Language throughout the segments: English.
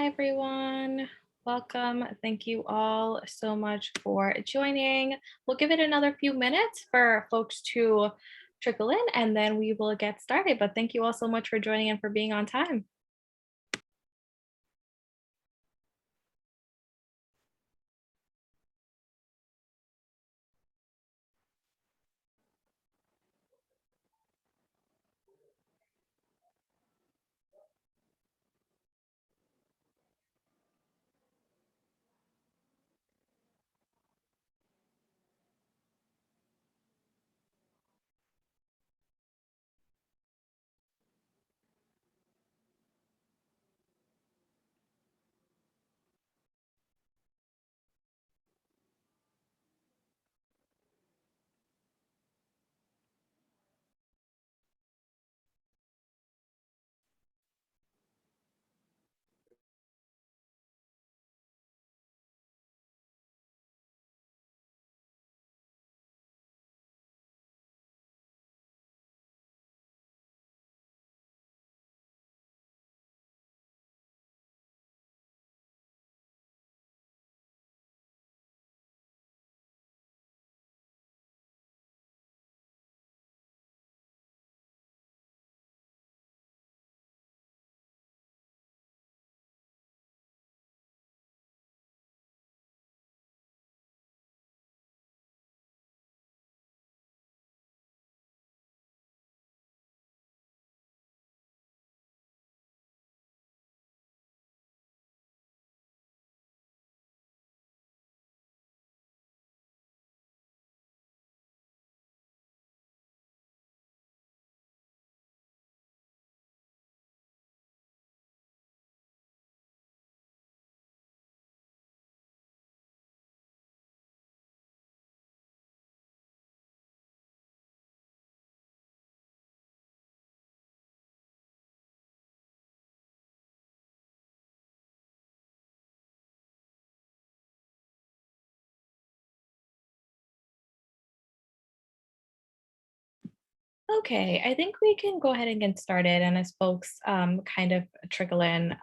everyone. Welcome. Thank you all so much for joining. We'll give it another few minutes for folks to trickle in and then we will get started. But thank you all so much for joining and for being on time. Okay, I think we can go ahead and get started. And as folks kind of trickle in,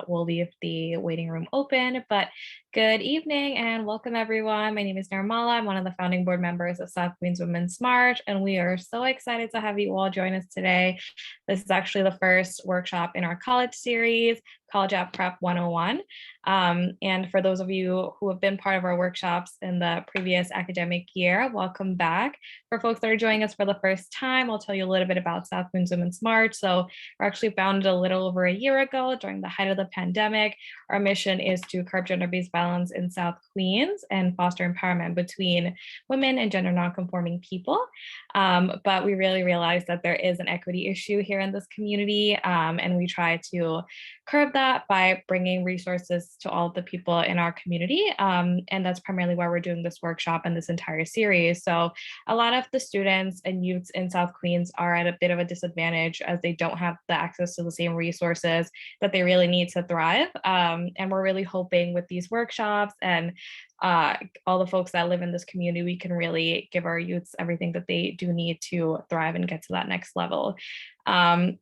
we'll leave the waiting room open. But good evening and welcome, everyone. My name is Nirmala. I'm one of the founding board members of South Queens Women's March, and we are so excited to have you all join us today. This is actually the first workshop in our college series, College App Prep 101. And for those of you who have been part of our workshops in the previous academic year, welcome back. For folks that are joining us for the first time, I'll tell you a little bit about South Queens Women's March. So we're actually founded a little over a year ago during the height of the pandemic. Our mission is to curb gender-based violence in South Queens and foster empowerment between women and gender nonconforming people. But we really realized that there is an equity issue here in this community, and we try to curb that by bringing resources to all of the people in our community. And that's primarily why we're doing this workshop and this entire series. So a lot of the students and youths in South Queens are at a bit of a disadvantage as they don't have the access to the same resources that they really need to thrive. And we're really hoping with these workshops and all the folks that live in this community, we can really give our youths everything that they do need to thrive and get to that next level.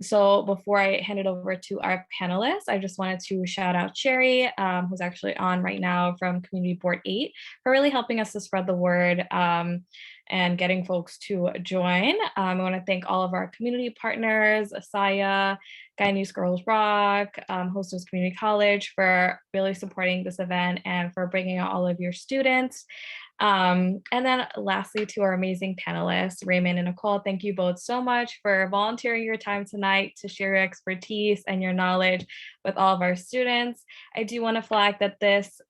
So before I hand it over to our panelists, I just wanted to shout out Sherry, who's actually on right now from Community Board 8, for really helping us to spread the word and getting folks to join. I want to thank all of our community partners, Asaya, Guy News Girls Rock, Hostos Community College, for really supporting this event and for bringing out all of your students. And then lastly, to our amazing panelists, Raymond and Nicole, thank you both so much for volunteering your time tonight to share your expertise and your knowledge with all of our students. I do want to flag that this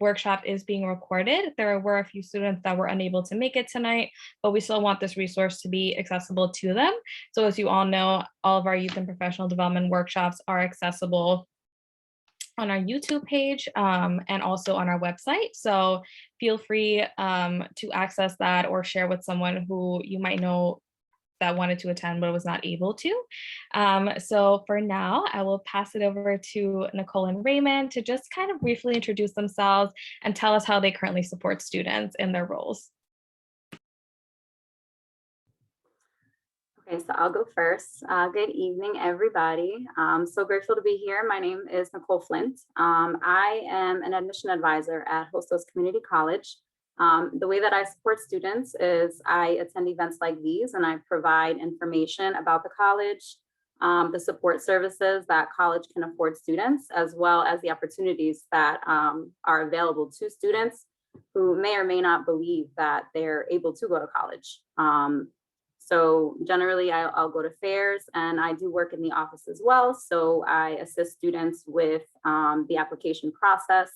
workshop is being recorded. There were a few students that were unable to make it tonight, but we still want this resource to be accessible to them. So as you all know, all of our youth and professional development workshops are accessible on our YouTube page and also on our website. So feel free to access that or share with someone who you might know that wanted to attend but was not able to. So for now, I will pass it over to Nicole and Raymond to just kind of briefly introduce themselves and tell us how they currently support students in their roles. Okay, so I'll go first. Good evening, everybody. So grateful to be here. My name is Nicole Flint. I am an admission advisor at Hostos Community College. The way that I support students is I attend events like these and I provide information about the college, the support services that college can afford students, as well as the opportunities that are available to students who may or may not believe that they're able to go to college. So generally I'll go to fairs and I do work in the office as well. So I assist students with the application process.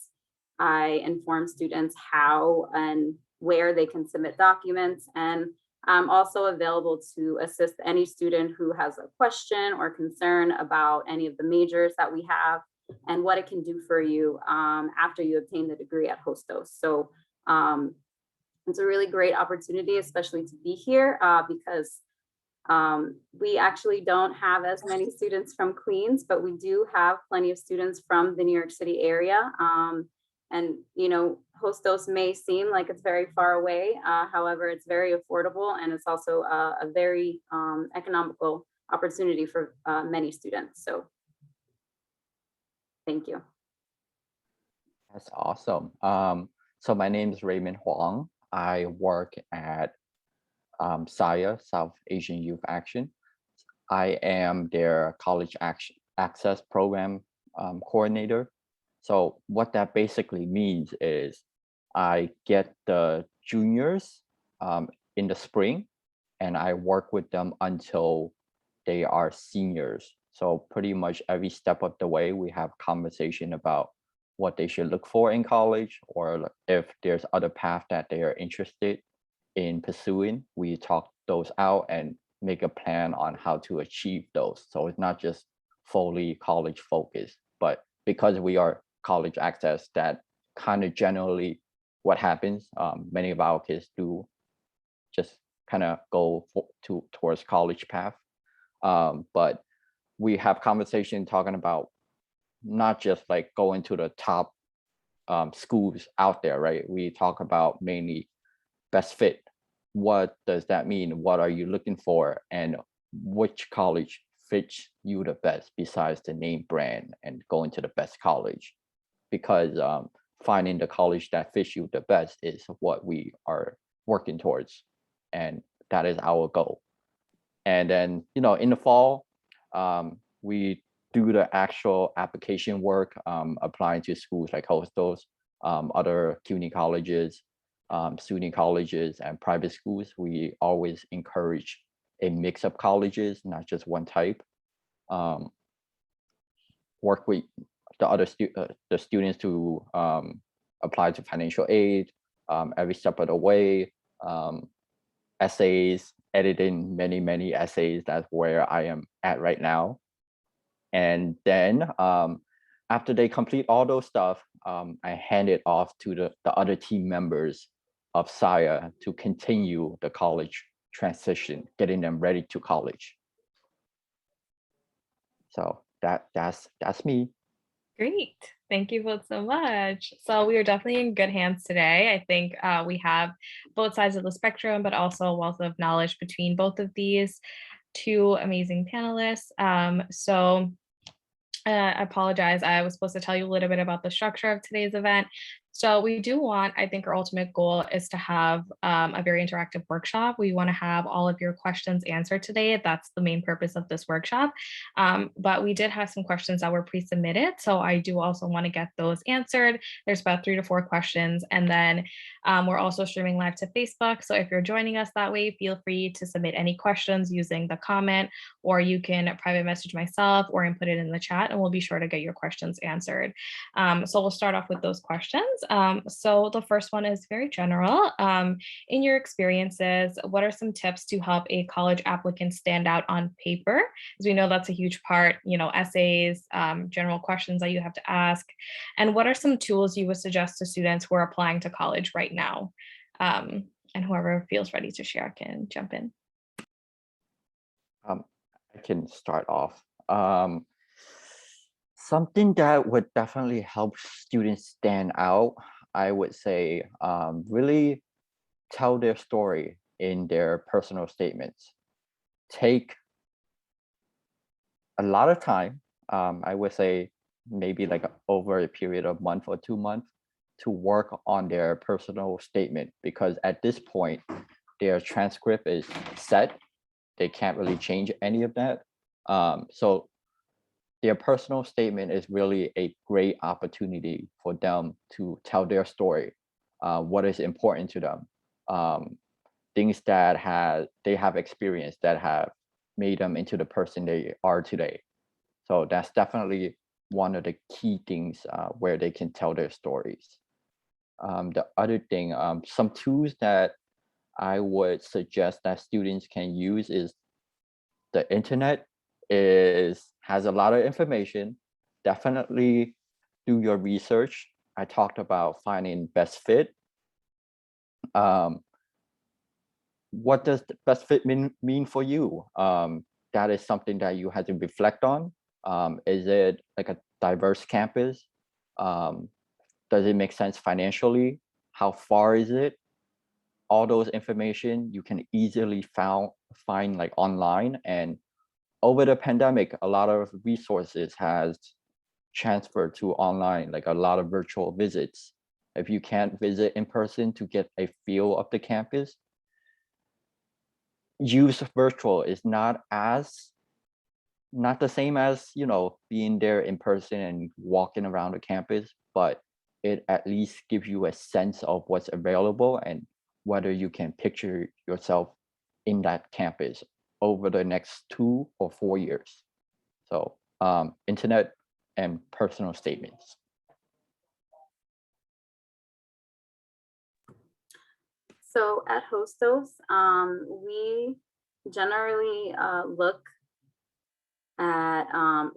I inform students how and where they can submit documents. And I'm also available to assist any student who has a question or concern about any of the majors that we have and what it can do for you after you obtain the degree at Hostos. So it's a really great opportunity, especially to be here because we actually don't have as many students from Queens, but we do have plenty of students from the New York City area. And, you know, Hostos may seem like it's very far away. However, it's very affordable and it's also a very economical opportunity for many students. So thank you. That's awesome. So my name is Raymond Huang. I work at SAYA, South Asian Youth Action. I am their college access program coordinator. So what that basically means is I get the juniors in the spring and I work with them until they are seniors. So pretty much every step of the way, we have conversation about what they should look for in college, or if there's other path that they are interested in pursuing, we talk those out and make a plan on how to achieve those. So it's not just fully college focused, but because we are college access, that kind of generally what happens. Many of our kids do just kind of go towards college path. But we have conversation talking about not just like going to the top schools out there, right? We talk about mainly best fit. What does that mean? What are you looking for? And which college fits you the best besides the name brand and going to the best college? Because finding the college that fits you the best is what we are working towards. And that is our goal. And then, you know, in the fall, we do the actual application work, applying to schools like Hostos, other CUNY colleges, SUNY colleges, and private schools. We always encourage a mix of colleges, not just one type. Work with the students to apply to financial aid every step of the way. Essays, editing many essays. That's where I am at right now. And then after they complete all those stuff, I hand it off to the other team members of SAYA to continue the college transition, getting them ready to college. So that's me. Great. Thank you both so much. So we are definitely in good hands today. I think we have both sides of the spectrum, but also a wealth of knowledge between both of these two amazing panelists. I apologize. I was supposed to tell you a little bit about the structure of today's event. So we do want, I think our ultimate goal is to have a very interactive workshop. We want to have all of your questions answered today. That's the main purpose of this workshop. But we did have some questions that were pre-submitted. So I do also want to get those answered. There's about 3 to 4 questions. And then we're also streaming live to Facebook. So if you're joining us that way, feel free to submit any questions using the comment, or you can private message myself or input it in the chat and we'll be sure to get your questions answered. So we'll start off with those questions. So the first one is very general. In your experiences, what are some tips to help a college applicant stand out on paper? Because we know that's a huge part, essays, general questions that you have to ask. And what are some tools you would suggest to students who are applying to college right now? And whoever feels ready to share can jump in. I can start off. Something that would definitely help students stand out, I would say, really tell their story in their personal statements. take a lot of time. I would say maybe like over a period of month or 2 months to work on their personal statement, because at this point, their transcript is set. They can't really change any of that. So their personal statement is really a great opportunity for them to tell their story, what is important to them, things that they have experienced that have made them into the person they are today. So that's definitely one of the key things where they can tell their stories. The other thing, some tools that I would suggest that students can use is the internet has a lot of information. Definitely do your research. I talked about finding best fit. What does the best fit mean for you? That is something that you have to reflect on. Is it like a diverse campus? Does it make sense financially? How far is it? All those information you can easily find like online. And over the pandemic, a lot of resources has transferred to online, like a lot of virtual visits. If you can't visit in person to get a feel of the campus, use virtual is not the same as, you know, being there in person and walking around the campus, but it at least gives you a sense of what's available and whether you can picture yourself in that campus over the next 2 or 4 years. So internet and personal statements. So at Hostos, we generally look at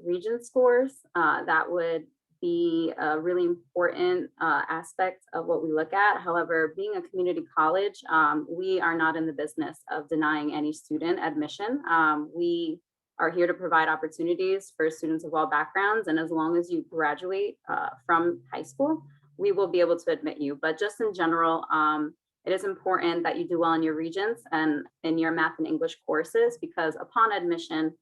region scores. That would be a really important aspect of what we look at. However, being a community college, we are not in the business of denying any student admission. We are here to provide opportunities for students of all backgrounds. And as long as you graduate from high school, we will be able to admit you. But just in general, it is important that you do well in your regions and in your math and English courses, because upon admission,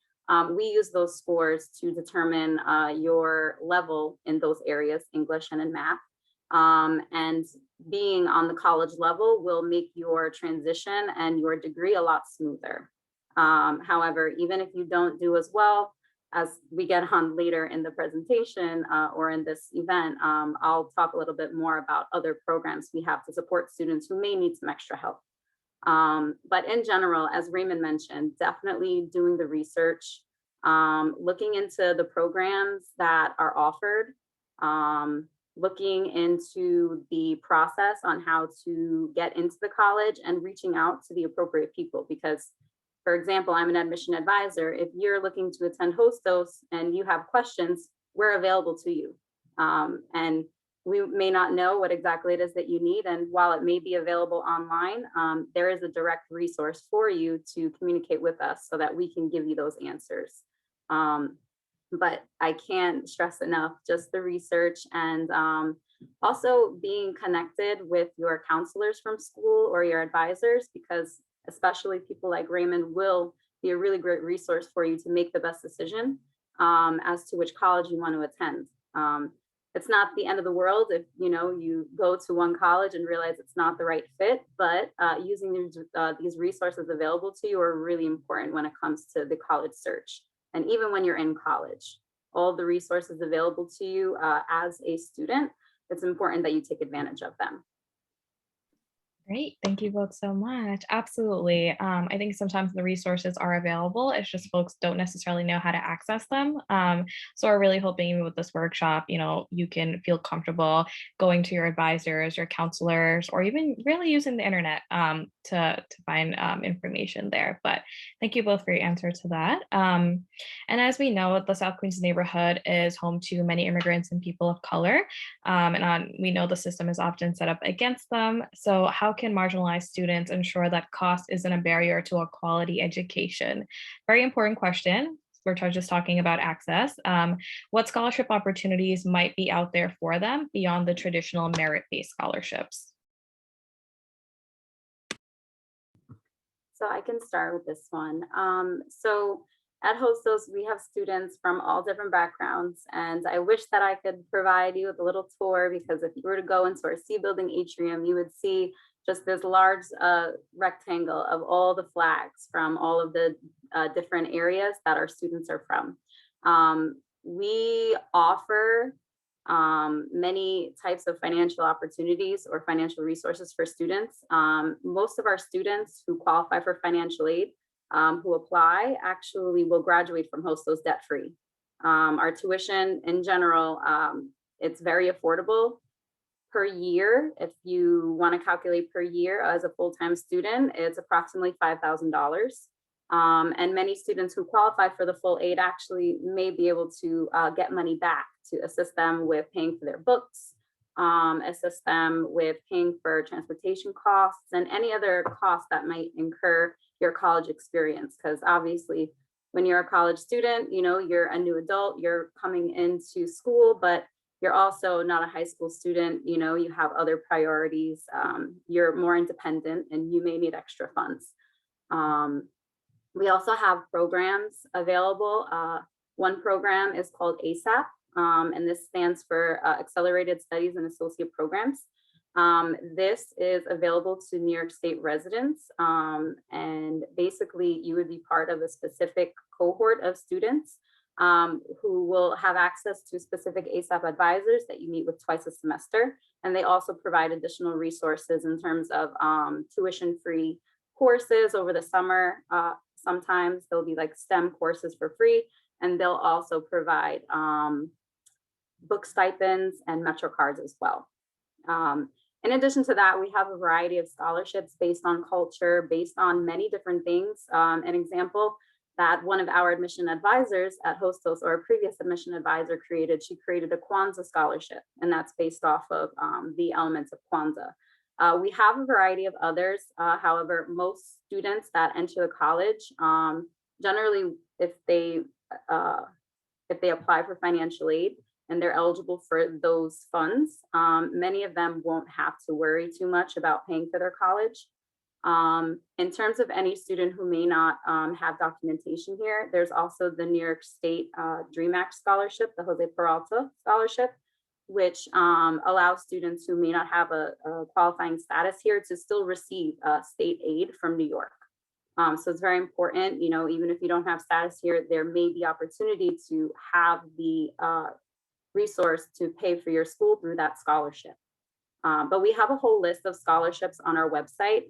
we use those scores to determine your level in those areas, English and in math. And being on the college level will make your transition and your degree a lot smoother. However, even if you don't do as well, as we get on later in the presentation or in this event, I'll talk a little bit more about other programs we have to support students who may need some extra help. But in general, as Raymond mentioned, definitely doing the research, looking into the programs that are offered, looking into the process on how to get into the college and reaching out to the appropriate people. Because, for example, I'm an admission advisor. If you're looking to attend Hostos and you have questions, we're available to you. And we may not know what exactly it is that you need. And while it may be available online, there is a direct resource for you to communicate with us so that we can give you those answers. But I can't stress enough just the research and also being connected with your counselors from school or your advisors, because especially people like Raymond will be a really great resource for you to make the best decision as to which college you want to attend. It's not the end of the world if you go to one college and realize it's not the right fit, but using these resources available to you are really important when it comes to the college search. And even when you're in college, all the resources available to you as a student, it's important that you take advantage of them. Great. Thank you both so much. Absolutely. I think sometimes the resources are available. It's just folks don't necessarily know how to access them. So we're really hoping with this workshop, you can feel comfortable going to your advisors, your counselors, or even really using the internet to find information there. But thank you both for your answer to that. And as we know, the South Queens neighborhood is home to many immigrants and people of color. And we know the system is often set up against them. So how can marginalized students ensure that cost isn't a barrier to a quality education? Very important question. We're just talking about access. What scholarship opportunities might be out there for them beyond the traditional merit-based scholarships? So I can start with this one. So at Hostos, we have students from all different backgrounds, and I wish that I could provide you with a little tour, because if you were to go into our C building atrium, you would see just this large rectangle of all the flags from all of the different areas that our students are from. We offer many types of financial opportunities or financial resources for students. Most of our students who qualify for financial aid, who apply, actually will graduate from Hostos debt-free. Our tuition in general, it's very affordable per year. If you want to calculate per year as a full-time student, it's approximately $5,000. And many students who qualify for the full aid actually may be able to get money back to assist them with paying for their books, assist them with paying for transportation costs and any other costs that might incur your college experience. Because obviously, when you're a college student, you know, you're a new adult, you're coming into school, but you're also not a high school student, you know, you have other priorities, you're more independent and you may need extra funds. We also have programs available. One program is called ASAP, and this stands for Accelerated Studies and Associate Programs. This is available to New York State residents, and basically you would be part of a specific cohort of students who will have access to specific ASAP advisors that you meet with twice a semester. And they also provide additional resources in terms of tuition-free courses over the summer. Sometimes there'll be like STEM courses for free, and they'll also provide book stipends and Metro cards as well. In addition to that, we have a variety of scholarships based on culture, based on many different things. An example that one of our admission advisors at Hostos, or a previous admission advisor, created, she created a Kwanzaa Scholarship, and that's based off of the elements of Kwanzaa. We have a variety of others. However, most students that enter the college, generally, if they apply for financial aid and they're eligible for those funds, many of them won't have to worry too much about paying for their college. In terms of any student who may not have documentation here, there's also the New York State Dream Act Scholarship, the Jose Peralta Scholarship, which allows students who may not have a qualifying status here to still receive state aid from New York. So it's very important, you know, even if you don't have status here, there may be opportunity to have the resource to pay for your school through that scholarship. But we have a whole list of scholarships on our website.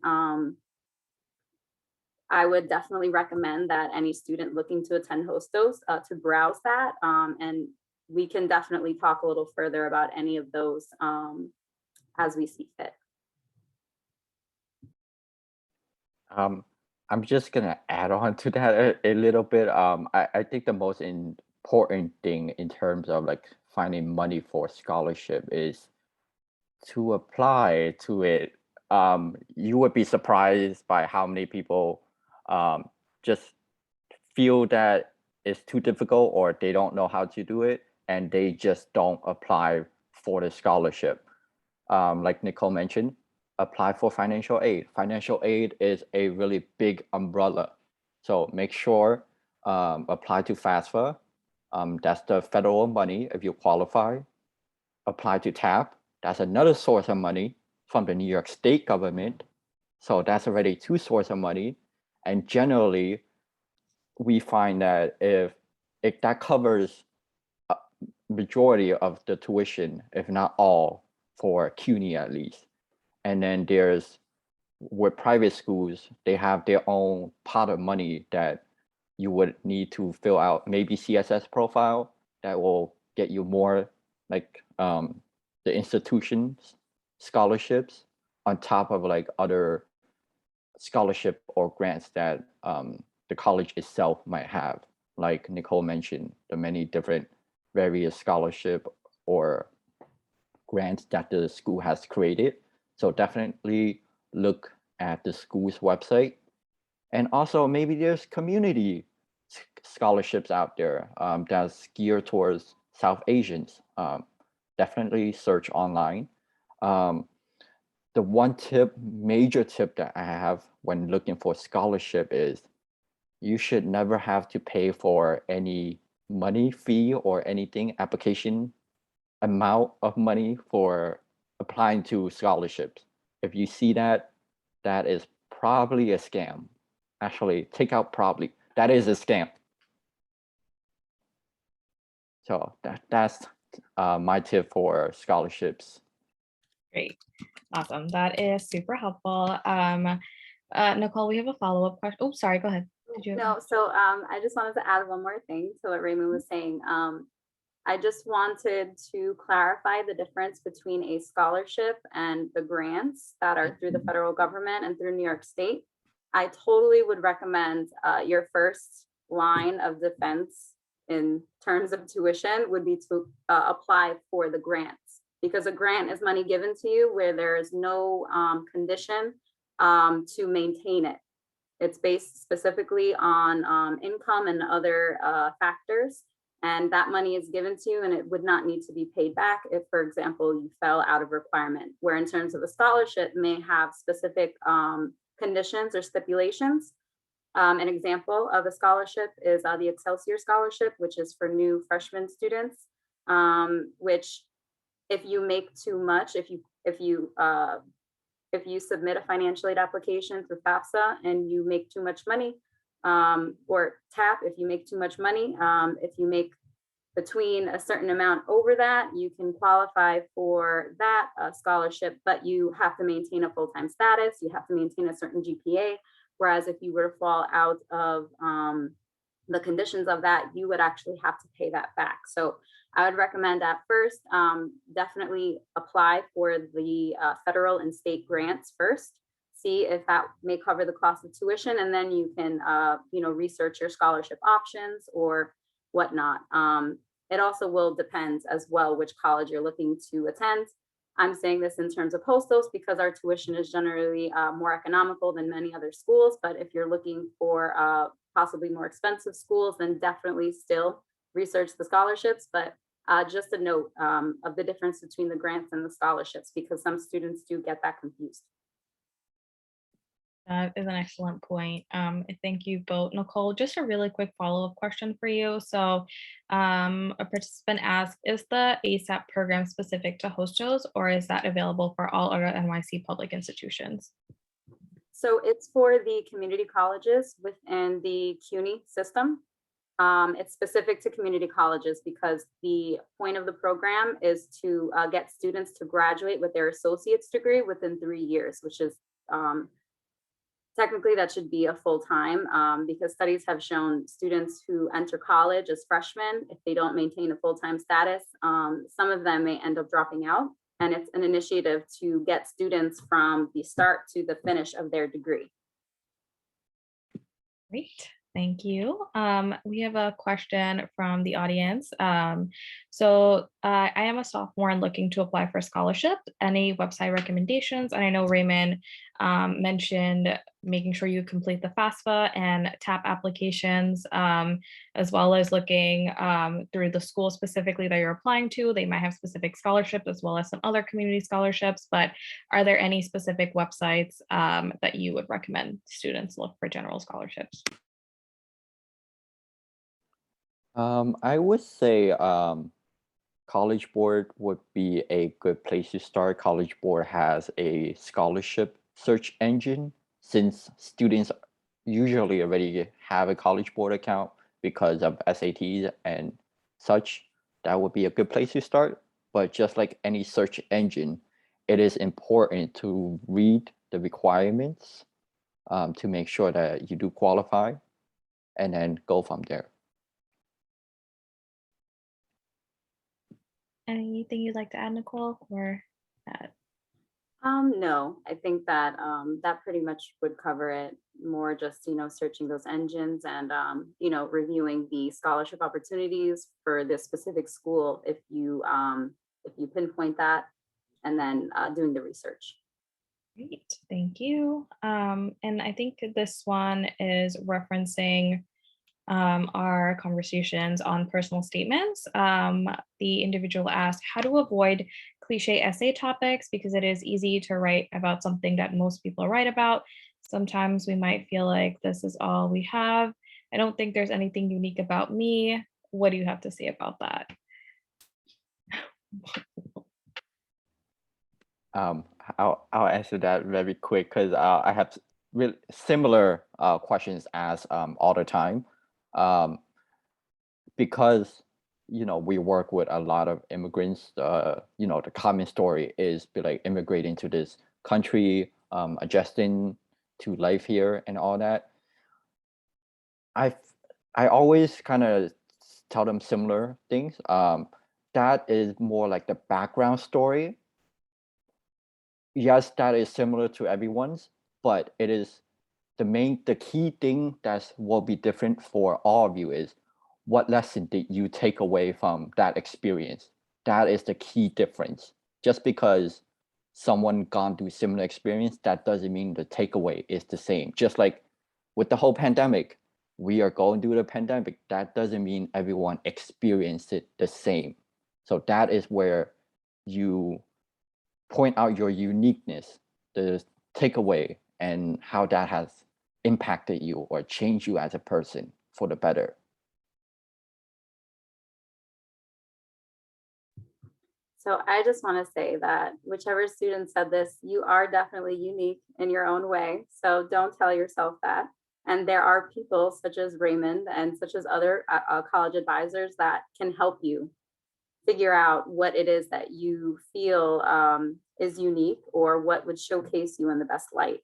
I would definitely recommend that any student looking to attend Hostos to browse that, and we can definitely talk a little further about any of those as we see fit. I'm just gonna add on to that a little bit. I think the most important thing in terms of like finding money for scholarship is to apply to it. You would be surprised by how many people just feel that it's too difficult or they don't know how to do it, and they just don't apply for the scholarship. Like Nicole mentioned, apply for financial aid. Financial aid is a really big umbrella. So make sure apply to FAFSA. That's the federal money if you qualify. Apply to TAP. That's another source of money from the New York State government. So that's already two sources of money. And generally, we find that if that covers a majority of the tuition, if not all, for CUNY at least. And then there's, with private schools, they have their own pot of money that you would need to fill out, maybe CSS profile that will get you more like the institution's scholarships on top of like other scholarship or grants that the college itself might have. Like Nicole mentioned, the many different various scholarship or grants that the school has created. So definitely look at the school's website. And also maybe there's community scholarships out there that's geared towards South Asians. Definitely search online. the one major tip that I have when looking for scholarship is you should never have to pay for any money fee or anything, application amount of money for applying to scholarships. If you see that, that is probably a scam. Actually, take out probably, that is a scam. So that's my tip for scholarships. Great. Awesome. That is super helpful. Nicole, we have a follow-up question. Oh, sorry, go ahead. Did you? No, so I just wanted to add one more thing to what Raymond was saying. I just wanted to clarify the difference between a scholarship and the grants that are through the federal government and through New York State. I totally would recommend your first line of defense in terms of tuition would be to apply for the grants, because a grant is money given to you where there is no condition to maintain it. It's based specifically on income and other factors. And that money is given to you and it would not need to be paid back if, for example, you fell out of requirement, where in terms of a scholarship may have specific conditions or stipulations. An example of a scholarship is the Excelsior Scholarship, which is for new freshman students, which if you make too much, if you submit a financial aid application through FAFSA and you make too much money, or TAP, if you make too much money, if you make between a certain amount over that, you can qualify for that scholarship, but you have to maintain a full-time status, you have to maintain a certain GPA, whereas if you were to fall out of the conditions of that, you would actually have to pay that back. So I would recommend at first, definitely apply for the federal and state grants first, see if that may cover the cost of tuition, and then you can research your scholarship options or whatnot. It also will depend as well which college you're looking to attend. I'm saying this in terms of Hostos because our tuition is generally more economical than many other schools, but if you're looking for possibly more expensive schools, then definitely still research the scholarships. But just a note of the difference between the grants and the scholarships, because some students do get that confused. That is an excellent point. Thank you both. Nicole, just a really quick follow-up question for you. So a participant asked, is the ASAP program specific to Hostos or is that available for all other NYC public institutions? So it's for the community colleges within the CUNY system. It's specific to community colleges because the point of the program is to get students to graduate with their associate's degree within 3 years, which is technically that should be a full-time because studies have shown students who enter college as freshmen, if they don't maintain a full-time status, some of them may end up dropping out. And it's an initiative to get students from the start to the finish of their degree. Great. Thank you. We have a question from the audience. So I am a sophomore and looking to apply for a scholarship. Any website recommendations? And I know Raymond mentioned making sure you complete the FAFSA and TAP applications, as well as looking through the school specifically that you're applying to. They might have specific scholarships as well as some other community scholarships, but are there any specific websites that you would recommend students look for general scholarships? I would say College Board would be a good place to start. College Board has a scholarship search engine since students usually already have a College Board account because of SATs and such. That would be a good place to start. But just like any search engine, it is important to read the requirements to make sure that you do qualify and then go from there. Anything you'd like to add, Nicole, or that? No, I think that that pretty much would cover it. More just, searching those engines and, reviewing the scholarship opportunities for this specific school if you pinpoint that, and then doing the research. Great, thank you. And I think this one is referencing our conversations on personal statements. The individual asked how to avoid cliche essay topics because it is easy to write about something that most people write about. Sometimes we might feel like this is all we have. I don't think there's anything unique about me. What do you have to say about that? I'll answer that very quick because I have really similar questions asked all the time. Um, because we work with a lot of immigrants. The common story is be like immigrating to this country, adjusting to life here and all that. I I always kind of tell them similar things. That is more like the background story. Yes, that is similar to everyone's, but it is the key thing that will be different for all of you is what lesson did you take away from that experience? That is the key difference. Just because someone gone through similar experience, that doesn't mean the takeaway is the same. Just like with the whole pandemic, we are going through the pandemic. That doesn't mean everyone experienced it the same. So that is where you point out your uniqueness, the takeaway, and how that has impacted you or changed you as a person for the better. So I just want to say that whichever student said this, you are definitely unique in your own way. So don't tell yourself that. And there are people such as Raymond and such as other college advisors that can help you figure out what it is that you feel is unique or what would showcase you in the best light.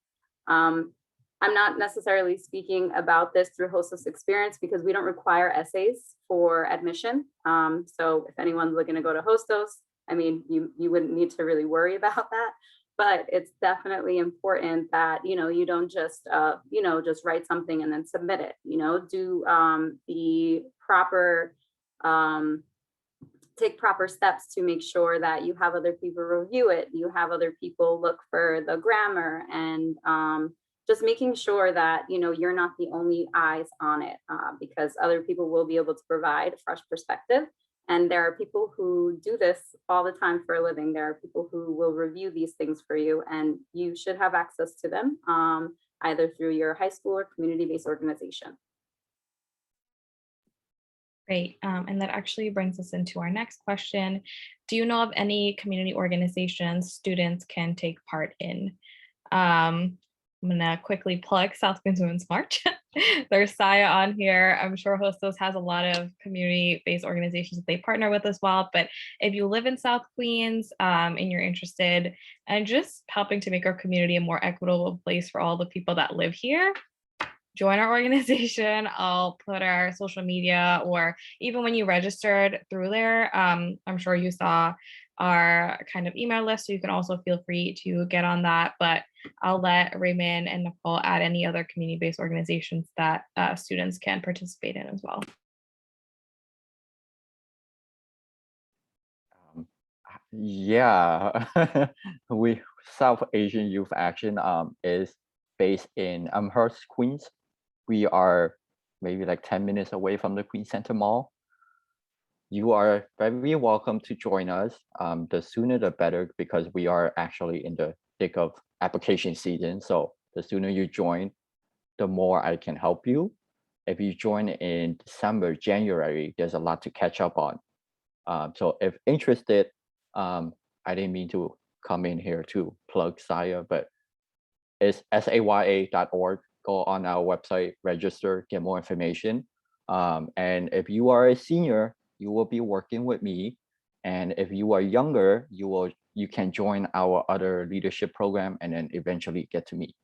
I'm not necessarily speaking about this through Hostos experience because we don't require essays for admission. So if anyone's looking to go to Hostos, I mean, you wouldn't need to really worry about that. But it's definitely important that, you don't just, just write something and then submit it, do the proper, take proper steps to make sure that you have other people review it, you have other people look for the grammar, and just making sure that you're not the only eyes on it, because other people will be able to provide a fresh perspective. And there are people who do this all the time for a living. There are people who will review these things for you, and you should have access to them either through your high school or community-based organization. Great. And that actually brings us into our next question. Do you know of any community organizations students can take part in? I'm gonna quickly plug South Queens Women's March. There's Saya on here. I'm sure Hostos has a lot of community-based organizations that they partner with as well. But if you live in South Queens and you're interested in just helping to make our community a more equitable place for all the people that live here, join our organization. I'll put our social media, or even when you registered through there, I'm sure you saw our kind of email list, so you can also feel free to get on that. But I'll let Raymond and Nicole add any other community-based organizations that students can participate in as well. Yeah, we South Asian Youth Action is based in Amherst, Queens. We are maybe like 10 minutes away from the Queens Center Mall. You are very welcome to join us. The sooner the better, because we are actually in the thick of application season. So the sooner you join, the more I can help you. If you join in December, January, there's a lot to catch up on. So if interested, I didn't mean to come in here to plug Saya, but it's saya.org. Go on our website, register, get more information. And if you are a senior, you will be working with me. And if you are younger, you can join our other leadership program and then eventually get to me.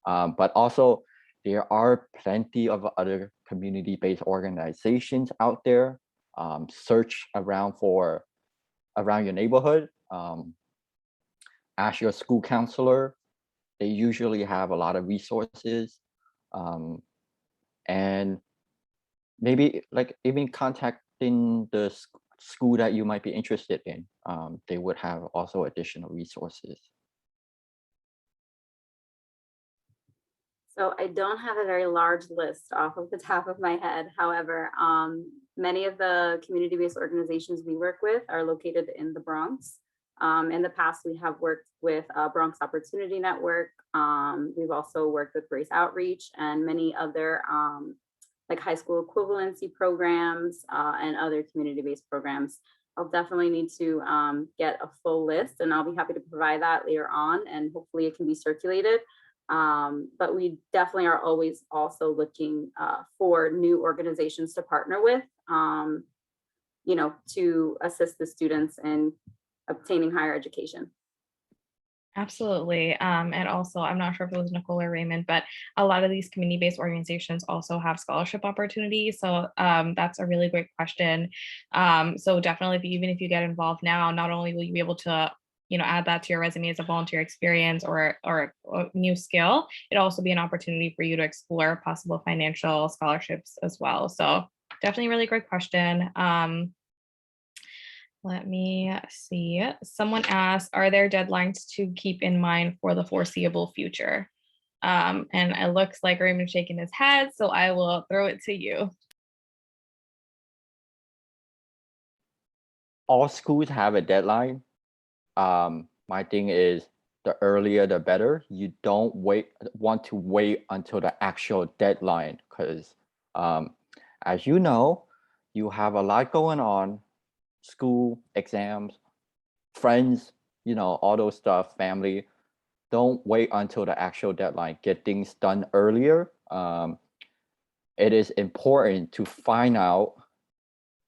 But also, there are plenty of other community-based organizations out there. Search around your neighborhood. Ask your school counselor. They usually have a lot of resources. And maybe like even contacting the school that you might be interested in. They would have also additional resources. So I don't have a very large list off of the top of my head. However, many of the community-based organizations we work with are located in the Bronx. In the past, we have worked with Bronx Opportunity Network. We've also worked with Grace Outreach and many other like high school equivalency programs and other community-based programs. I'll definitely need to get a full list, and I'll be happy to provide that later on, and hopefully it can be circulated. But we definitely are always also looking for new organizations to partner with, you know, to assist the students in obtaining higher education. Absolutely. And also, I'm not sure if it was Nicole or Raymond, but a lot of these community-based organizations also have scholarship opportunities. So that's a really great question. So definitely, even if you get involved now, not only will you be able to, you know, add that to your resume as a volunteer experience or a new skill, it'll also be an opportunity for you to explore possible financial scholarships as well. So definitely a really great question. Let me see. Someone asked, are there deadlines to keep in mind for the foreseeable future? And it looks like Raymond's shaking his head, so I will throw it to you. All schools have a deadline. My thing is the earlier the better. You don't want to wait until the actual deadline, because as you know, you have a lot going on. School, exams, friends, you know, all those stuff, family. Don't wait until the actual deadline. Get things done earlier. It is important to find out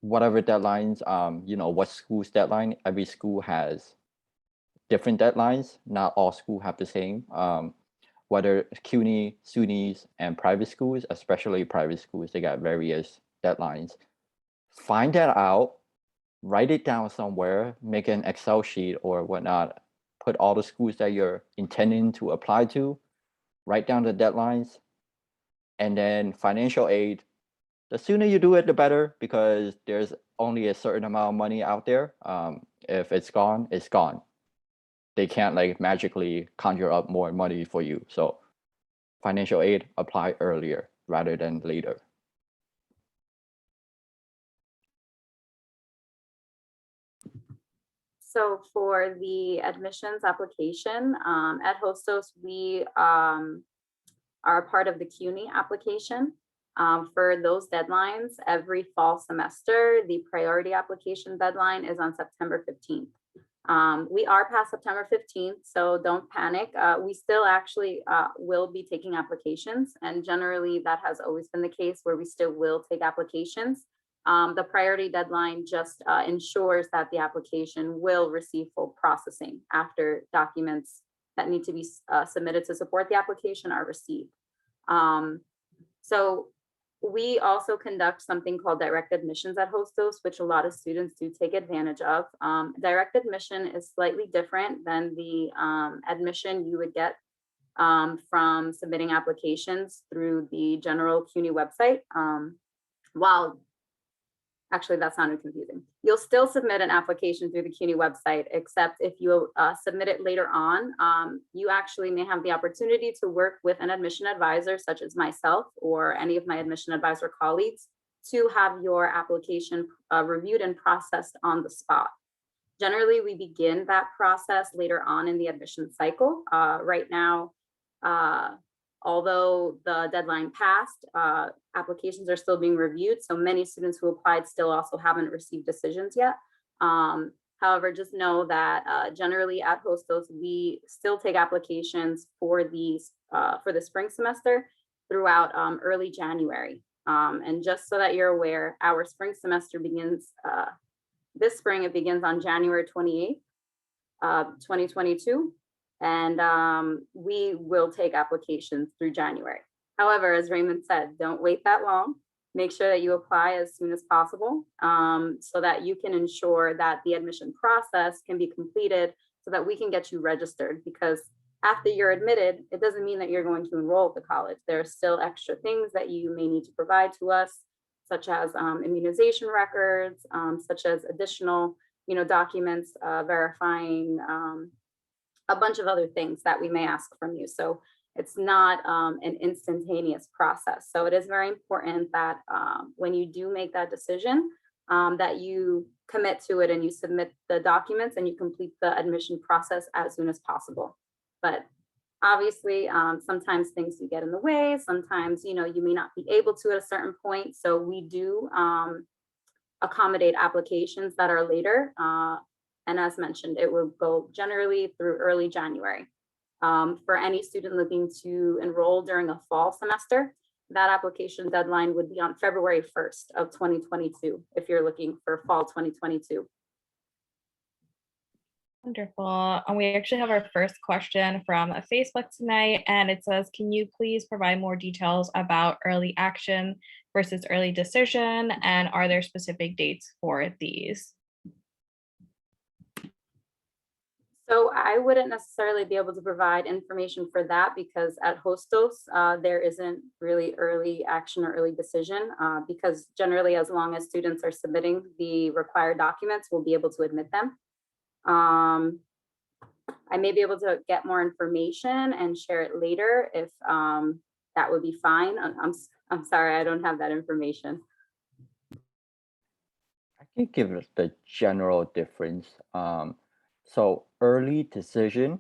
whatever deadlines, you know, what school's deadline. Every school has different deadlines. Not all schools have the same. Whether CUNY, SUNYs, and private schools, especially private schools, they got various deadlines. Find that out. Write it down somewhere, make an Excel sheet or whatnot, put all the schools that you're intending to apply to, write down the deadlines, and then financial aid. The sooner you do it, the better, because there's only a certain amount of money out there. If it's gone, it's gone. They can't like magically conjure up more money for you. So financial aid, apply earlier rather than later. So for the admissions application at Hostos, we are a part of the CUNY application. For those deadlines, every fall semester, the priority application deadline is on September 15th. We are past September 15th, so don't panic. We still actually will be taking applications, and generally that has always been the case where we still will take applications. The priority deadline just ensures that the application will receive full processing after documents that need to be submitted to support the application are received. So we also conduct something called direct admissions at Hostos, which a lot of students do take advantage of. Direct admission is slightly different than the admission you would get from submitting applications through the general CUNY website. While actually, that sounded confusing. You'll still submit an application through the CUNY website, except if you submit it later on, you actually may have the opportunity to work with an admission advisor, such as myself or any of my admission advisor colleagues, to have your application reviewed and processed on the spot. Generally, we begin that process later on in the admission cycle. Right now, although the deadline passed, applications are still being reviewed. So many students who applied still also haven't received decisions yet. However, just know that generally at Hostos, we still take applications for the spring semester throughout early January. And just so that you're aware, our spring semester begins this spring. It begins on January 28th, 2022. And we will take applications through January. However, as Raymond said, don't wait that long. Make sure that you apply as soon as possible so that you can ensure that the admission process can be completed so that we can get you registered. Because after you're admitted, it doesn't mean that you're going to enroll at the college. There are still extra things that you may need to provide to us, such as immunization records, such as additional, documents verifying a bunch of other things that we may ask from you. So it's not an instantaneous process. So it is very important that when you do make that decision, that you commit to it and you submit the documents and you complete the admission process as soon as possible. But obviously, sometimes things do get in the way. Sometimes, you may not be able to at a certain point. So we do accommodate applications that are later. And as mentioned, it will go generally through early January. For any student looking to enroll during a fall semester, that application deadline would be on February 1st of 2022, if you're looking for fall 2022. Wonderful. And we actually have our first question from Facebook tonight, and it says, can you please provide more details about early action versus early decision, and are there specific dates for these? So I wouldn't necessarily be able to provide information for that because at Hostos, there isn't really early action or early decision because generally as long as students are submitting the required documents, we'll be able to admit them. I may be able to get more information and share it later if that would be fine. I'm sorry, I don't have that information. I can give us the general difference. So early decision,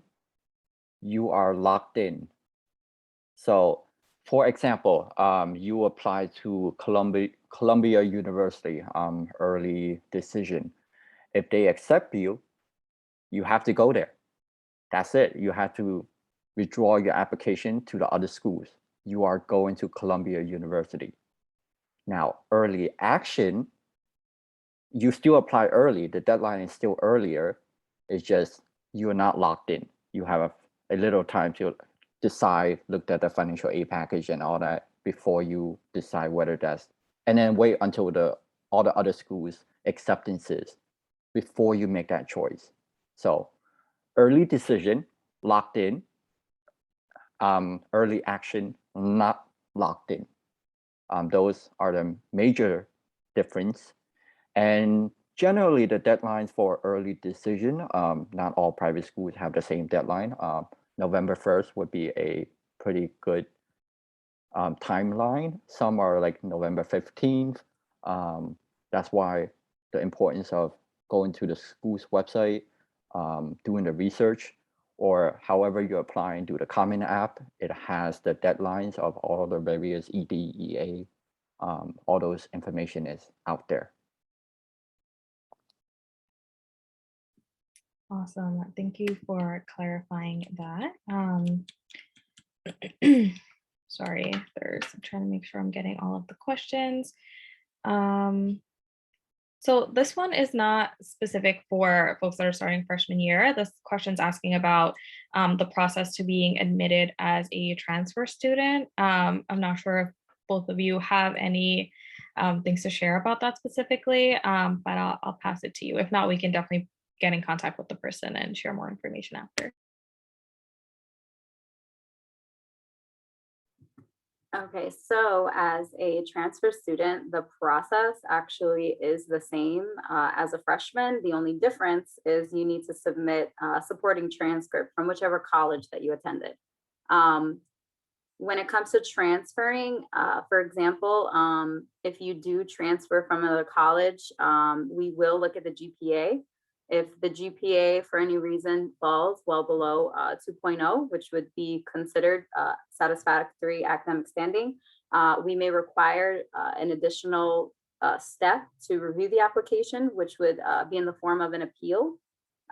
you are locked in. So for example, you apply to Columbia University early decision. If they accept you, you have to go there. That's it. You have to withdraw your application to the other schools. You are going to Columbia University. Now, early action, you still apply early. The deadline is still earlier. It's just you're not locked in. You have a little time to decide, look at the financial aid package and all that before you decide whether that's, and then wait until all the other schools acceptances before you make that choice. So early decision, locked in. Early action, not locked in. Those are the major difference. And generally the deadlines for early decision, not all private schools have the same deadline. November 1st would be a pretty good timeline. Some are like November 15th. That's why the importance of going to the school's website, doing the research, or however you're applying to the Common App, it has the deadlines of all the various ED, all those information is out there. Awesome. Thank you for clarifying that. Sorry, I'm trying to make sure I'm getting all of the questions. So this one is not specific for folks that are starting freshman year. This question's asking about the process to being admitted as a transfer student. I'm not sure if both of you have any things to share about that specifically, but I'll pass it to you. If not, we can definitely get in contact with the person and share more information after. Okay, so as a transfer student, the process actually is the same as a freshman. The only difference is you need to submit a supporting transcript from whichever college that you attended. When it comes to transferring, for example, if you do transfer from another college, we will look at the GPA. If the GPA for any reason falls well below 2.0, which would be considered satisfactory academic standing, we may require an additional step to review the application, which would be in the form of an appeal.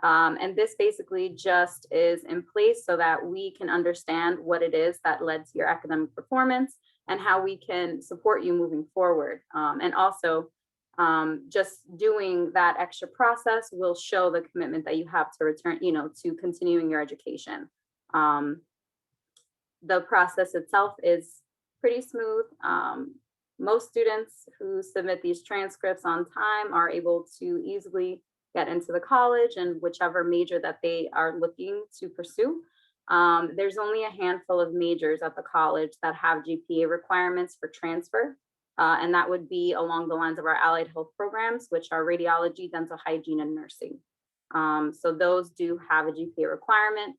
And this basically just is in place so that we can understand what it is that led to your academic performance and how we can support you moving forward. And also, just doing that extra process will show the commitment that you have to return, to continuing your education. The process itself is pretty smooth. Most students who submit these transcripts on time are able to easily get into the college and whichever major that they are looking to pursue. There's only a handful of majors at the college that have GPA requirements for transfer. And that would be along the lines of our allied health programs, which are radiology, dental hygiene, and nursing. So those do have a GPA requirement.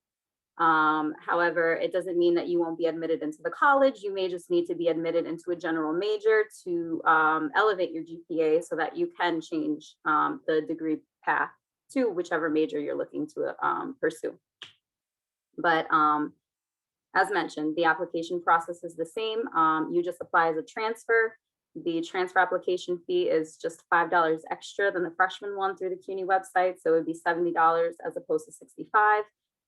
However, it doesn't mean that you won't be admitted into the college. You may just need to be admitted into a general major to elevate your GPA so that you can change the degree path to whichever major you're looking to pursue. But as mentioned, the application process is the same. You just apply as a transfer. The transfer application fee is just $5 extra than the freshman one through the CUNY website. So it would be $70 as opposed to $65.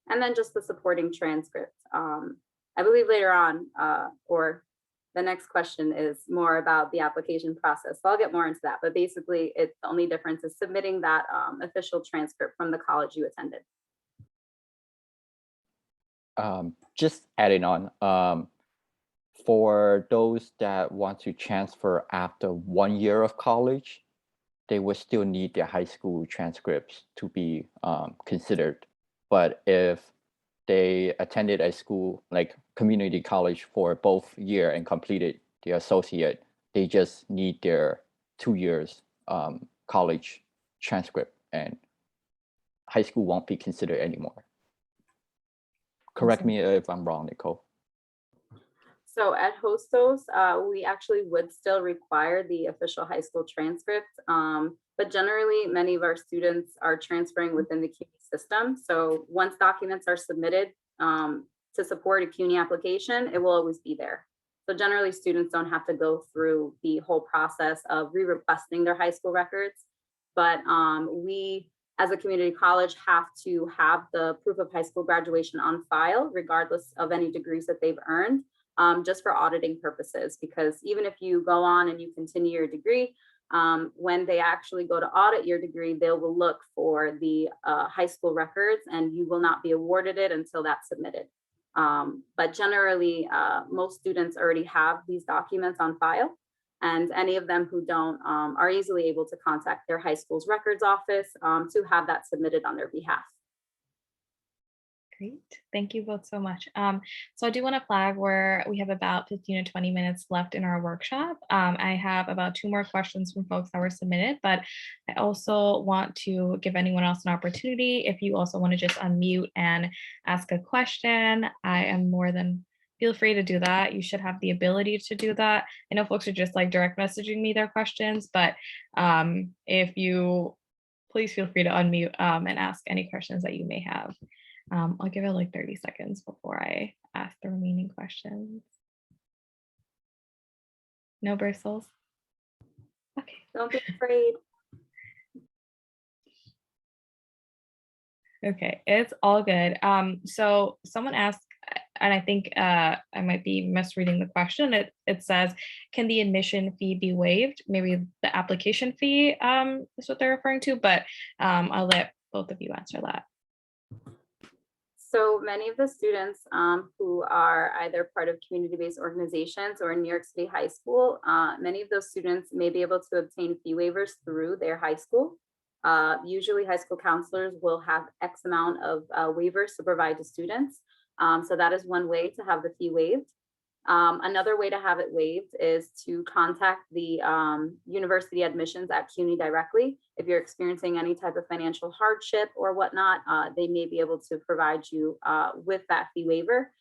And then just the supporting transcript. I believe later on, or the next question is more about the application process. So I'll get more into that. But basically, the only difference is submitting that official transcript from the college you attended. Just adding on, for those that want to transfer after 1 year of college, they will still need their high school transcripts to be considered. But if they attended a school like community college for both year and completed the associate, they just need their 2 years college transcript, and high school won't be considered anymore. Correct me if I'm wrong, Nicole. So at Hostos, we actually would still require the official high school transcript, but generally many of our students are transferring within the CUNY system. So once documents are submitted to support a CUNY application, it will always be there. So generally students don't have to go through the whole process of re-requesting their high school records, but we as a community college have to have the proof of high school graduation on file, regardless of any degrees that they've earned. Just for auditing purposes, because even if you go on and you continue your degree, when they actually go to audit your degree, they will look for the high school records and you will not be awarded it until that's submitted. But generally, most students already have these documents on file, and any of them who don't are easily able to contact their high school's records office to have that submitted on their behalf. Great. Thank you both so much. So I do want to flag where we have about 15 to 20 minutes left in our workshop. I have about 2 more questions from folks that were submitted, but I also want to give anyone else an opportunity. If you also want to just unmute and ask a question, I am more than feel free to do that. You should have the ability to do that. I know folks are just like direct messaging me their questions, but if you please feel free to unmute and ask any questions that you may have. I'll give it like 30 seconds before I ask the remaining questions. No bristles? Okay. Don't be afraid. Okay, it's all good. So someone asked, and I think I might be misreading the question. It says, can the admission fee be waived? Maybe the application fee is what they're referring to, but I'll let both of you answer that. So many of the students who are either part of community-based organizations or in New York City High School, many of those students may be able to obtain fee waivers through their high school. Usually high school counselors will have X amount of waivers to provide to students. So that is one way to have the fee waived. Another way to have it waived is to contact the university admissions at CUNY directly. If you're experiencing any type of financial hardship or whatnot, they may be able to provide you with that fee waiver,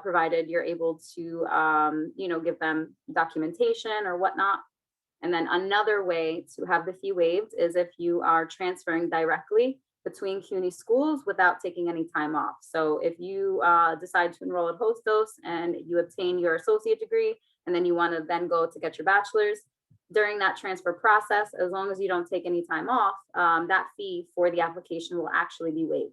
provided you're able to, give them documentation or whatnot. And then another way to have the fee waived is if you are transferring directly between CUNY schools without taking any time off. So if you decide to enroll at Hostos and you obtain your associate degree, and then you want to then go to get your bachelor's, during that transfer process, as long as you don't take any time off, that fee for the application will actually be waived.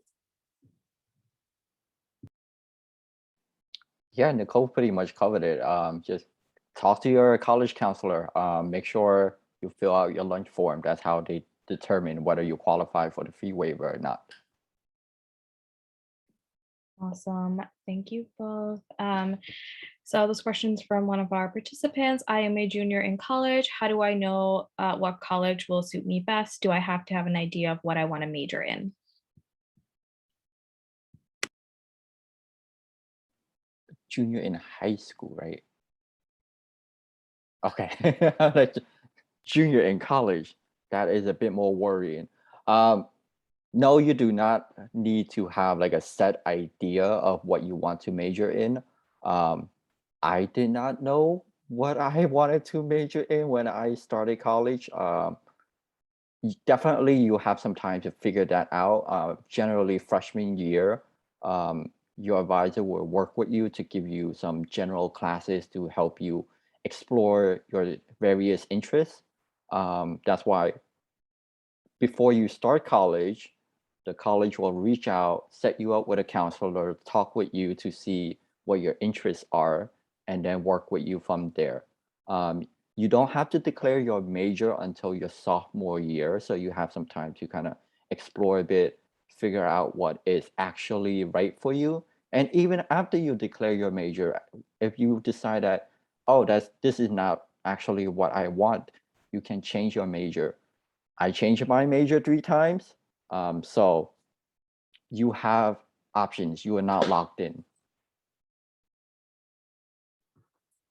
Yeah, Nicole pretty much covered it. Just talk to your college counselor. Make sure you fill out your lunch form. That's how they determine whether you qualify for the fee waiver or not. Awesome. Thank you both. So this question's from one of our participants. I am a junior in college. How do I know what college will suit me best? Do I have to have an idea of what I want to major in? Junior in high school, right? Okay. Like, junior in college, that is a bit more worrying. No, you do not need to have like a set idea of what you want to major in. Um, I did not know what I wanted to major in when I started college. Definitely, you have some time to figure that out. Generally, freshman year, your advisor will work with you to give you some general classes to help you explore your various interests. That's why before you start college, the college will reach out, set you up with a counselor, talk with you to see what your interests are, and then work with you from there. You don't have to declare your major until your sophomore year, so you have some time to kind of explore a bit, figure out what is actually right for you. And even after you declare your major, if you decide that, oh, this is not actually what I want, you can change your major. I changed my major 3 times. So you have options. You are not locked in.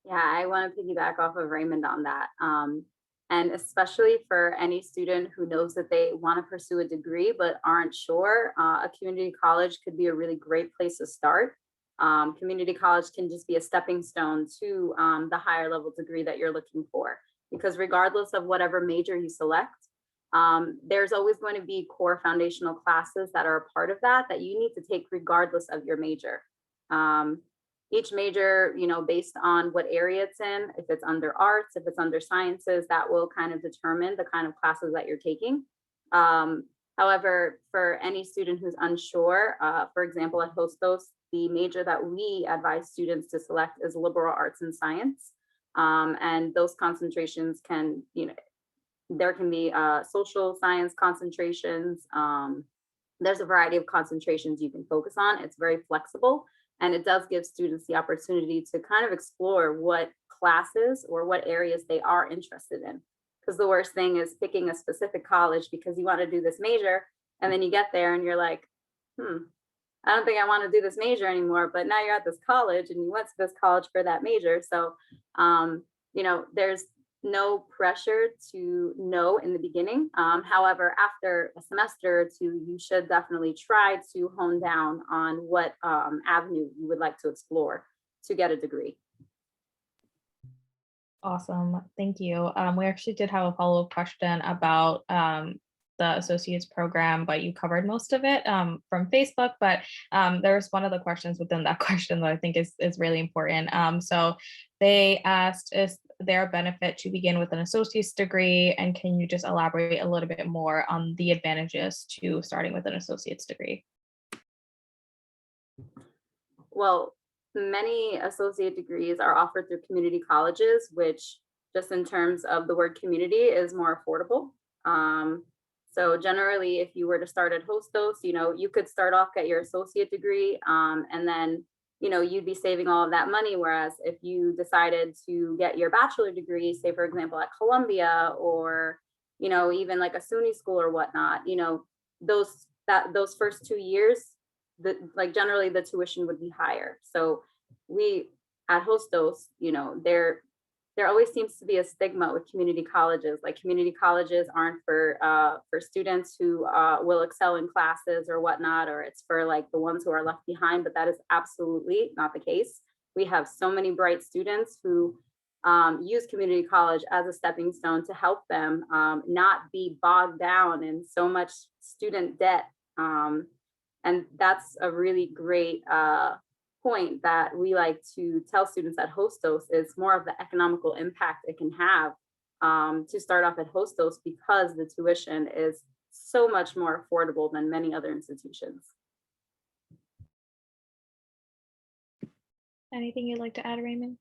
Yeah, I want to piggyback off of Raymond on that. And especially for any student who knows that they want to pursue a degree but aren't sure, a community college could be a really great place to start. Community college can just be a stepping stone to the higher level degree that you're looking for. Because regardless of whatever major you select, there's always going to be core foundational classes that are a part of that you need to take regardless of your major. Each major, based on what area it's in, if it's under arts, if it's under sciences, that will kind of determine the kind of classes that you're taking. However, for any student who's unsure, for example, at Hostos, the major that we advise students to select is liberal arts and science. And those concentrations can, there can be social science concentrations. There's a variety of concentrations you can focus on. It's very flexible. And it does give students the opportunity to kind of explore what classes or what areas they are interested in. Because the worst thing is picking a specific college because you want to do this major, and then you get there and you're like, I don't think I want to do this major anymore. But now you're at this college and you went to this college for that major. So, there's no pressure to know in the beginning. However, after a semester or two, you should definitely try to hone down on what avenue you would like to explore to get a degree. Awesome. Thank you. We actually did have a follow-up question about the associates program, but you covered most of it from Facebook. But there's one of the questions within that question that I think is really important. So they asked, is there a benefit to begin with an associate's degree? And can you just elaborate a little bit more on the advantages to starting with an associate's degree? Well, many associate degrees are offered through community colleges, which just in terms of the word community is more affordable. So generally, if you were to start at Hostos, you could start off at your associate degree, and then, you'd be saving all of that money. Whereas if you decided to get your bachelor degree, say, for example, at Columbia or, even like a SUNY school or whatnot, those first 2 years, generally the tuition would be higher. So we at Hostos, there always seems to be a stigma with community colleges. Like community colleges aren't for students who will excel in classes or whatnot, or it's for like the ones who are left behind. But that is absolutely not the case. We have so many bright students who use community college as a stepping stone to help them not be bogged down in so much student debt. And that's a really great point that we like to tell students at Hostos is more of the economical impact it can have to start off at Hostos because the tuition is so much more affordable than many other institutions. Anything you'd like to add, Raymond?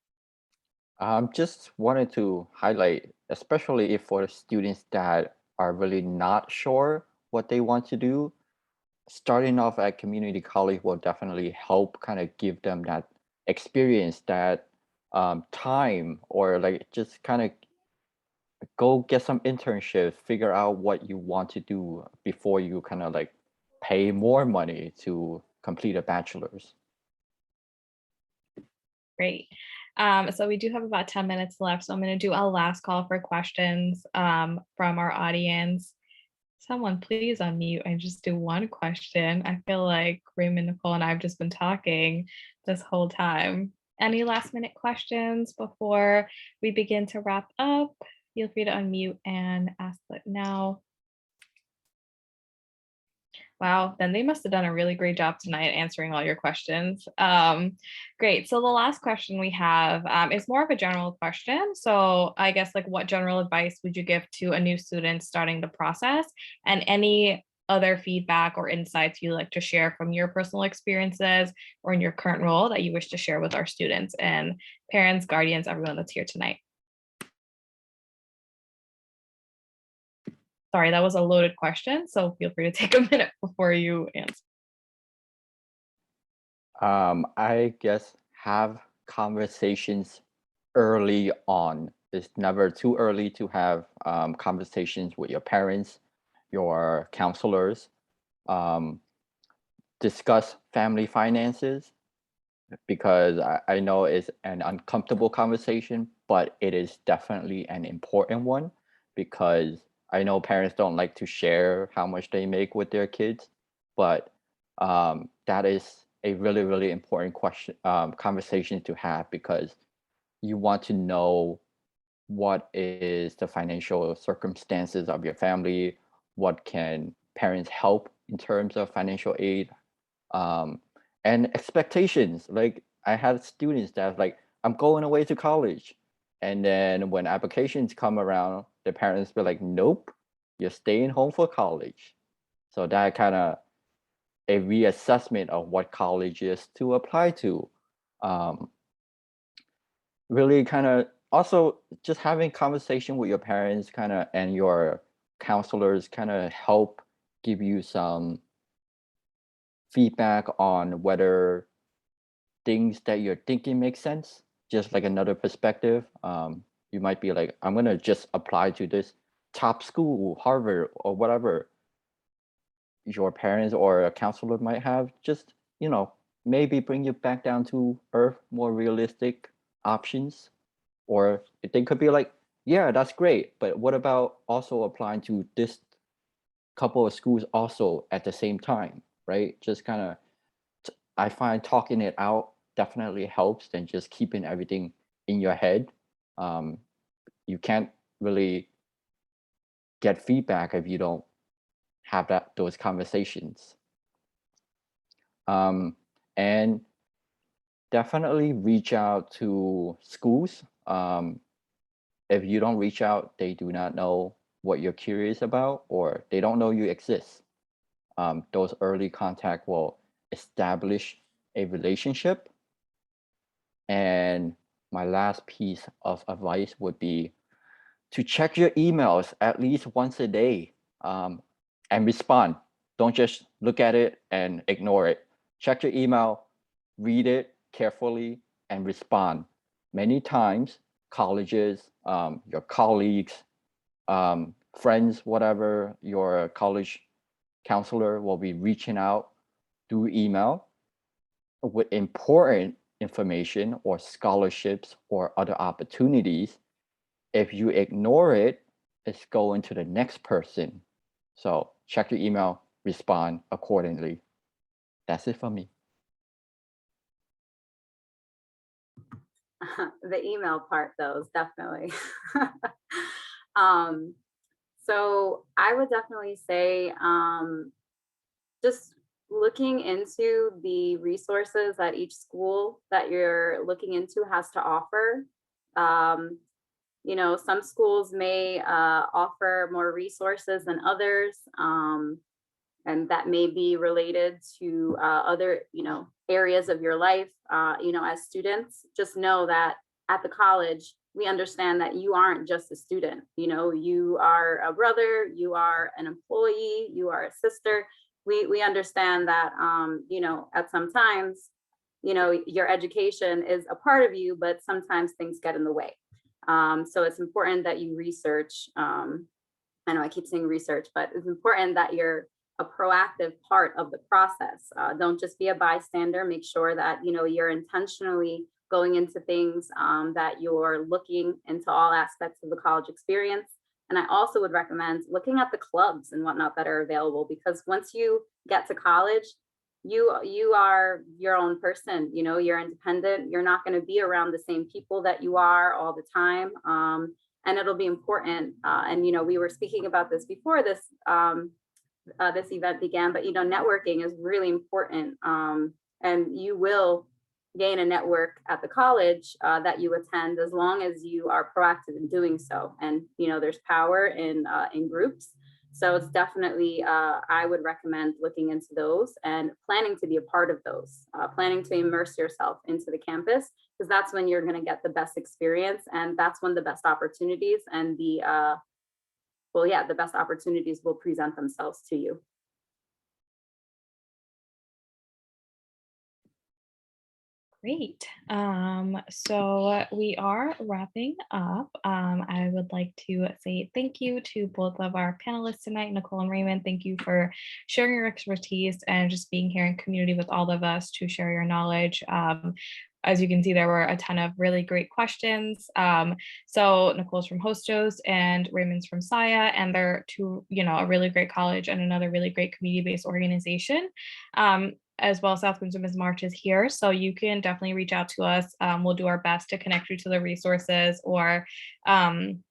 Just wanted to highlight, especially if for students that are really not sure what they want to do, starting off at community college will definitely help kind of give them that experience, that time, or like just kind of go get some internships, figure out what you want to do before you kind of like pay more money to complete a bachelor's. Great. So we do have about 10 minutes left. So I'm going to do a last call for questions from our audience. Someone please unmute and just do one question. I feel like Raymond, Nicole, and I have just been talking this whole time. Any last minute questions before we begin to wrap up? Feel free to unmute and ask it now. Wow, then they must have done a really great job tonight answering all your questions. Great. So the last question we have is more of a general question. So I guess like what general advice would you give to a new student starting the process, and any other feedback or insights you like to share from your personal experiences or in your current role that you wish to share with our students and parents, guardians, everyone that's here tonight? Sorry, that was a loaded question, so feel free to take a minute before you answer. I guess have conversations early on. It's never too early to have conversations with your parents, your counselors. Um, discuss family finances, because I know it's an uncomfortable conversation, but it is definitely an important one, because I know parents don't like to share how much they make with their kids, but that is a really, really important conversation to have, because you want to know what is the financial circumstances of your family, what can parents help in terms of financial aid, um, and expectations. Like I had students that like, I'm going away to college. And then when applications come around, the parents be like, nope, you're staying home for college. So that kind of a reassessment of what colleges to apply to. Um, really kind of also just having conversation with your parents kind of and your counselors kind of help give you some feedback on whether things that you're thinking make sense, just like another perspective. You might be like, I'm gonna just apply to this top school, Harvard or whatever your parents or a counselor might have. Just, maybe bring you back down to earth, more realistic options. Or they could be like, yeah, that's great, but what about also applying to this couple of schools also at the same time, right? Just kind of, I find talking it out definitely helps than just keeping everything in your head. Um, you can't really get feedback if you don't have those conversations. Um, and definitely reach out to schools. If you don't reach out, they do not know what you're curious about, or they don't know you exist. Those early contact will establish a relationship. And my last piece of advice would be to check your emails at least once a day, and respond. Don't just look at it and ignore it. Check your email, read it carefully, and respond. Many times, colleges, your colleagues, friends, whatever, your college counselor will be reaching out through email with important information or scholarships or other opportunities. If you ignore it, it's going to the next person. So check your email, respond accordingly. That's it for me. The email part though is definitely. um, so I would definitely say just looking into the resources that each school that you're looking into has to offer. Some schools may offer more resources than others, and that may be related to other, areas of your life. As students, just know that at the college, we understand that you aren't just a student. You are a brother, you are an employee, you are a sister. We understand that, at some times, your education is a part of you, but sometimes things get in the way. So it's important that you research. I know I keep saying research, but it's important that you're a proactive part of the process. Don't just be a bystander. Make sure that you're intentionally going into things, that you're looking into all aspects of the college experience. And I also would recommend looking at the clubs and whatnot that are available, because once you get to college, you are your own person, you know, you're independent, you're not going to be around the same people that you are all the time. And it'll be important. And, you know, we were speaking about this before this this event began, but, you know, networking is really important. And you will gain a network at the college that you attend, as long as you are proactive in doing so. And, you know, there's power in groups. So it's definitely, I would recommend looking into those and planning to be a part of those, planning to immerse yourself into the campus, because that's when you're going to get the best experience. And that's when the best opportunities and the best opportunities will present themselves to you. Great. So we are wrapping up. I would like to say thank you to both of our panelists tonight, Nicole and Raymond. Thank you for sharing your expertise and just being here in community with all of us to share your knowledge. As you can see, there were a ton of really great questions. So Nicole's from Hostos and Raymond's from SIA, and they're two, you know, a really great college and another really great community-based organization. As well, South Women's March is here, so you can definitely reach out to us. We'll do our best to connect you to the resources, or you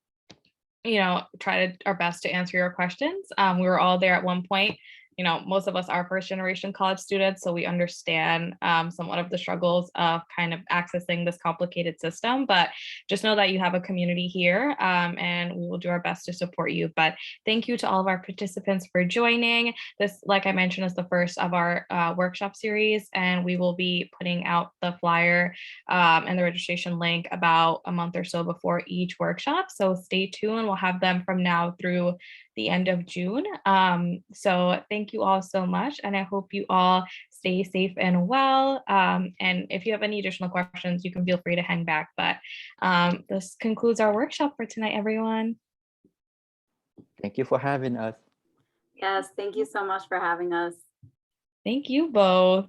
know, try our best to answer your questions. We were all there at one point. You know, most of us are first generation college students, so we understand somewhat of the struggles of kind of accessing this complicated system, but just know that you have a community here, and we will do our best to support you. But thank you to all of our participants for joining. This, like I mentioned, is the first of our workshop series, and we will be putting out the flyer and the registration link about a month or so before each workshop. So stay tuned. We'll have them from now through the end of June. So thank you all so much, and I hope you all stay safe and well. And if you have any additional questions, you can feel free to hang back. But this concludes our workshop for tonight, everyone. Thank you for having us. Yes, thank you so much for having us. Thank you both.